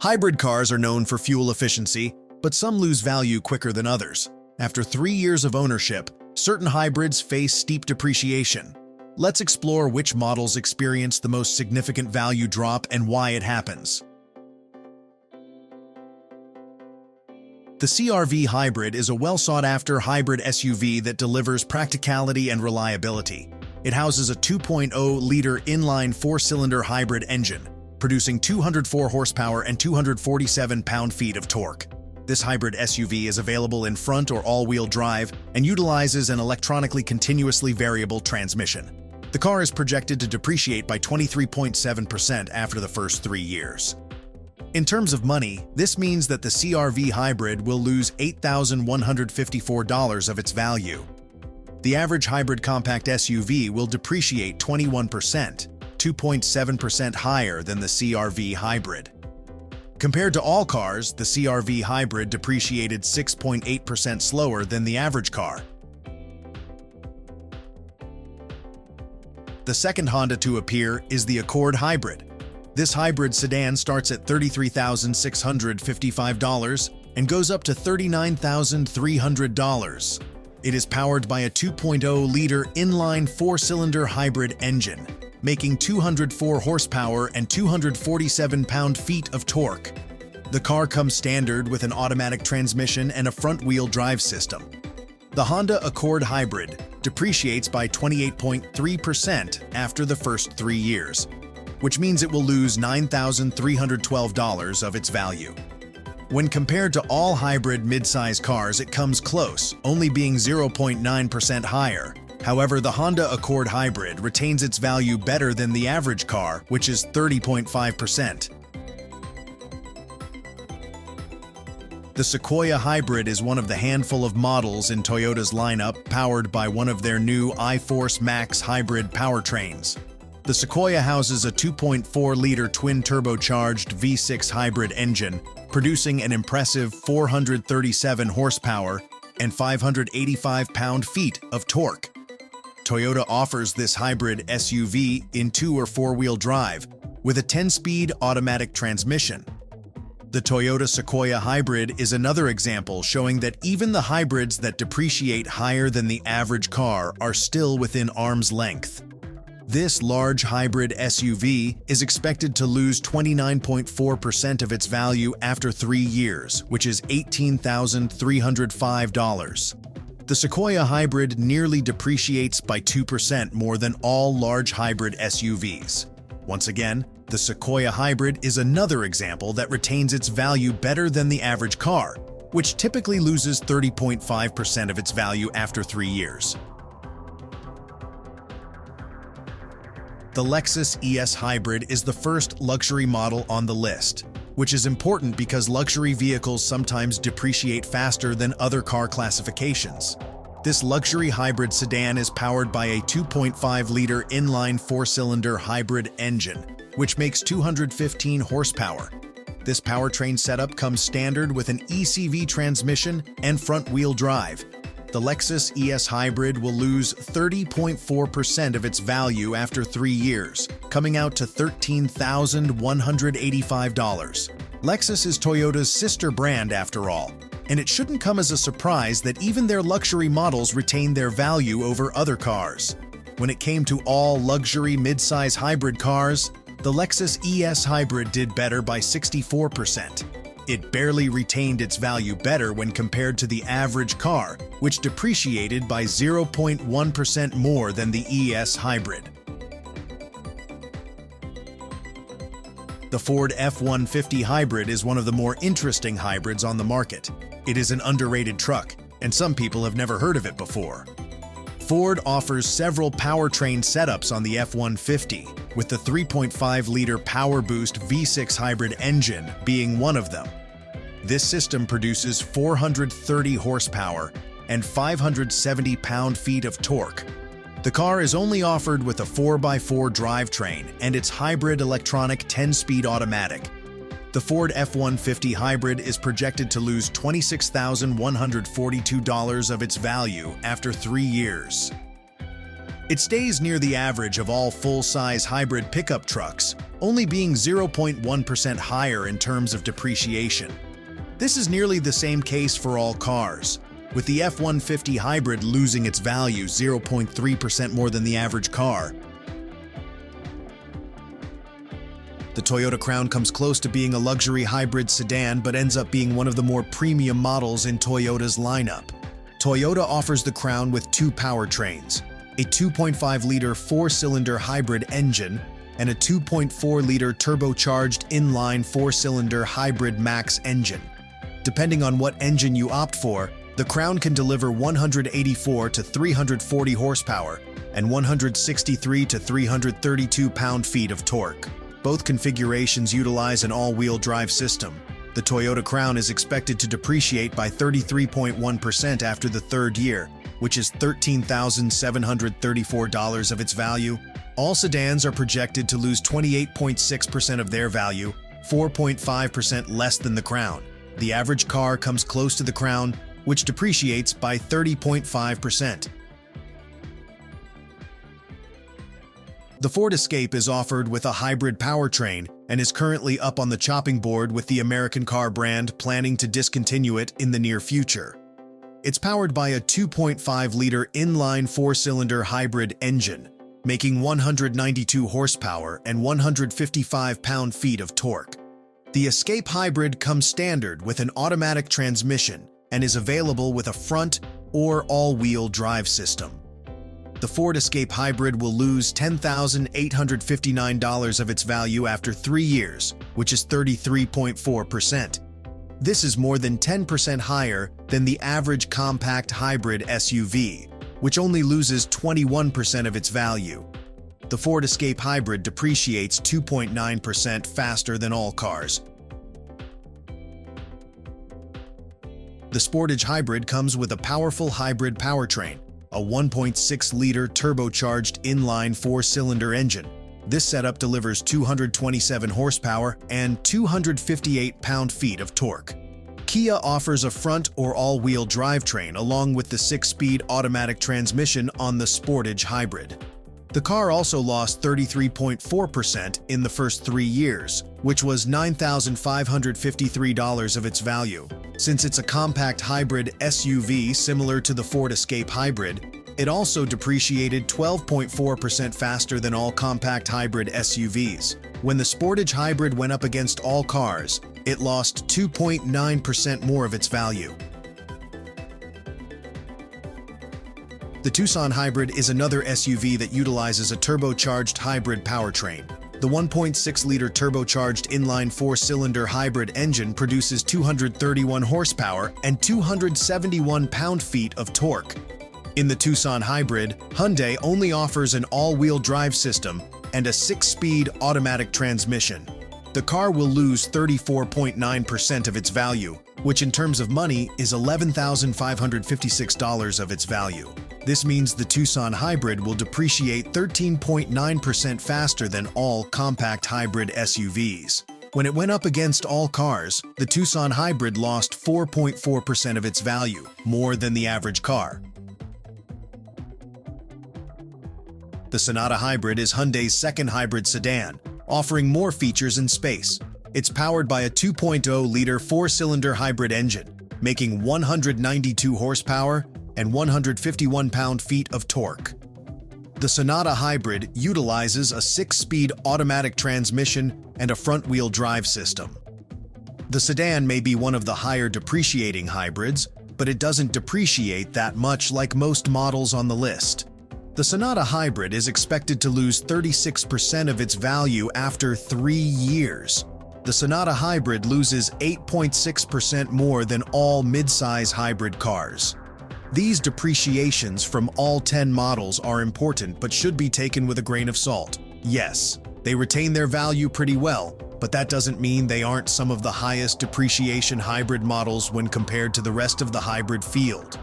Hybrid cars are known for fuel efficiency, but some lose value quicker than others. After 3 years of ownership, certain hybrids face steep depreciation. Let's explore which models experience the most significant value drop and why it happens. The CR-V Hybrid is a well-sought-after hybrid SUV that delivers practicality and reliability. It houses a 2.0-liter inline four-cylinder hybrid engine, producing 204 horsepower and 247 pound-feet of torque. This hybrid SUV is available in front or all-wheel drive and utilizes an electronically continuously variable transmission. The car is projected to depreciate by 23.7% after the first 3 years. In terms of money, this means that the CR-V Hybrid will lose $8,154 of its value. The average hybrid compact SUV will depreciate 21%, 2.7% higher than the CR-V Hybrid. Compared to all cars, the CR-V Hybrid depreciated 6.8% slower than the average car. The second Honda to appear is the Accord Hybrid. This hybrid sedan starts at $33,655 and goes up to $39,300. It is powered by a 2.0-liter inline four-cylinder hybrid engine, making 204 horsepower and 247 pound-feet of torque. The car comes standard with an automatic transmission and a front-wheel drive system. The Honda Accord Hybrid depreciates by 28.3% after the first 3 years, which means it will lose $9,312 of its value. When compared to all hybrid midsize cars, it comes close, only being 0.9% higher. However, the Honda Accord Hybrid retains its value better than the average car, which is 30.5%. The Sequoia Hybrid is one of the handful of models in Toyota's lineup powered by one of their new iForce Max hybrid powertrains. The Sequoia houses a 2.4-liter twin-turbocharged V6 hybrid engine, producing an impressive 437 horsepower and 585 pound-feet of torque. Toyota offers this hybrid SUV in 2- or 4-wheel drive with a 10-speed automatic transmission. The Toyota Sequoia Hybrid is another example showing that even the hybrids that depreciate higher than the average car are still within arm's length. This large hybrid SUV is expected to lose 29.4% of its value after 3 years, which is $18,305. The Sequoia Hybrid nearly depreciates by 2% more than all large hybrid SUVs. Once again, the Sequoia Hybrid is another example that retains its value better than the average car, which typically loses 30.5% of its value after 3 years. The Lexus ES Hybrid is the first luxury model on the list, which is important because luxury vehicles sometimes depreciate faster than other car classifications. This luxury hybrid sedan is powered by a 2.5-liter inline four-cylinder hybrid engine, which makes 215 horsepower. This powertrain setup comes standard with an ECV transmission and front-wheel drive. The Lexus ES Hybrid will lose 30.4% of its value after 3 years, coming out to $13,185. Lexus is Toyota's sister brand after all, and it shouldn't come as a surprise that even their luxury models retain their value over other cars. When it came to all luxury midsize hybrid cars, the Lexus ES Hybrid did better by 64%. It barely retained its value better when compared to the average car, which depreciated by 0.1% more than the ES Hybrid. The Ford F-150 Hybrid is one of the more interesting hybrids on the market. It is an underrated truck, and some people have never heard of it before. Ford offers several powertrain setups on the F-150, with the 3.5-liter PowerBoost V6 hybrid engine being one of them. This system produces 430 horsepower and 570 pound-feet of torque. The car is only offered with a 4x4 drivetrain and its hybrid electronic 10-speed automatic. The Ford F-150 Hybrid is projected to lose $26,142 of its value after 3 years. It stays near the average of all full-size hybrid pickup trucks, only being 0.1% higher in terms of depreciation. This is nearly the same case for all cars, with the F-150 hybrid losing its value 0.3% more than the average car. The Toyota Crown comes close to being a luxury hybrid sedan but ends up being one of the more premium models in Toyota's lineup. Toyota offers the Crown with two powertrains, a 2.5-liter four-cylinder hybrid engine and a 2.4-liter turbocharged inline four-cylinder hybrid max engine. Depending on what engine you opt for, the Crown can deliver 184 to 340 horsepower and 163 to 332 pound-feet of torque. Both configurations utilize an all-wheel drive system. The Toyota Crown is expected to depreciate by 33.1% after the third year, which is $13,734 of its value. All sedans are projected to lose 28.6% of their value, 4.5% less than the Crown. The average car comes close to the Crown, which depreciates by 30.5%. The Ford Escape is offered with a hybrid powertrain and is currently up on the chopping board with the American car brand planning to discontinue it in the near future. It's powered by a 2.5-liter inline four-cylinder hybrid engine, making 192 horsepower and 155 pound-feet of torque. The Escape Hybrid comes standard with an automatic transmission and is available with a front or all-wheel drive system. The Ford Escape Hybrid will lose $10,859 of its value after 3 years, which is 33.4%. This is more than 10% higher than the average compact hybrid SUV, which only loses 21% of its value. The Ford Escape Hybrid depreciates 2.9% faster than all cars. The Sportage Hybrid comes with a powerful hybrid powertrain, a 1.6-liter turbocharged inline four-cylinder engine. This setup delivers 227 horsepower and 258 pound-feet of torque. Kia offers a front or all-wheel drivetrain along with the 6-speed automatic transmission on the Sportage Hybrid. The car also lost 33.4% in the first 3 years, which was $9,553 of its value. Since it's a compact hybrid SUV similar to the Ford Escape Hybrid, it also depreciated 12.4% faster than all compact hybrid SUVs. When the Sportage Hybrid went up against all cars, it lost 2.9% more of its value. The Tucson Hybrid is another SUV that utilizes a turbocharged hybrid powertrain. The 1.6-liter turbocharged inline four-cylinder hybrid engine produces 231 horsepower and 271 pound-feet of torque. In the Tucson Hybrid, Hyundai only offers an all-wheel drive system and a 6-speed automatic transmission. The car will lose 34.9% of its value, which in terms of money is $11,556 of its value. This means the Tucson Hybrid will depreciate 13.9% faster than all compact hybrid SUVs. When it went up against all cars, the Tucson Hybrid lost 4.4% of its value, more than the average car. The Sonata Hybrid is Hyundai's second hybrid sedan, offering more features and space. It's powered by a 2.0-liter four-cylinder hybrid engine, making 192 horsepower and 151 pound-feet of torque. The Sonata Hybrid utilizes a 6-speed automatic transmission and a front-wheel drive system. The sedan may be one of the higher depreciating hybrids, but it doesn't depreciate that much like most models on the list. The Sonata Hybrid is expected to lose 36% of its value after 3 years. The Sonata Hybrid loses 8.6% more than all mid-size hybrid cars. These depreciations from all 10 models are important but should be taken with a grain of salt. Yes, they retain their value pretty well, but that doesn't mean they aren't some of the highest depreciation hybrid models when compared to the rest of the hybrid field.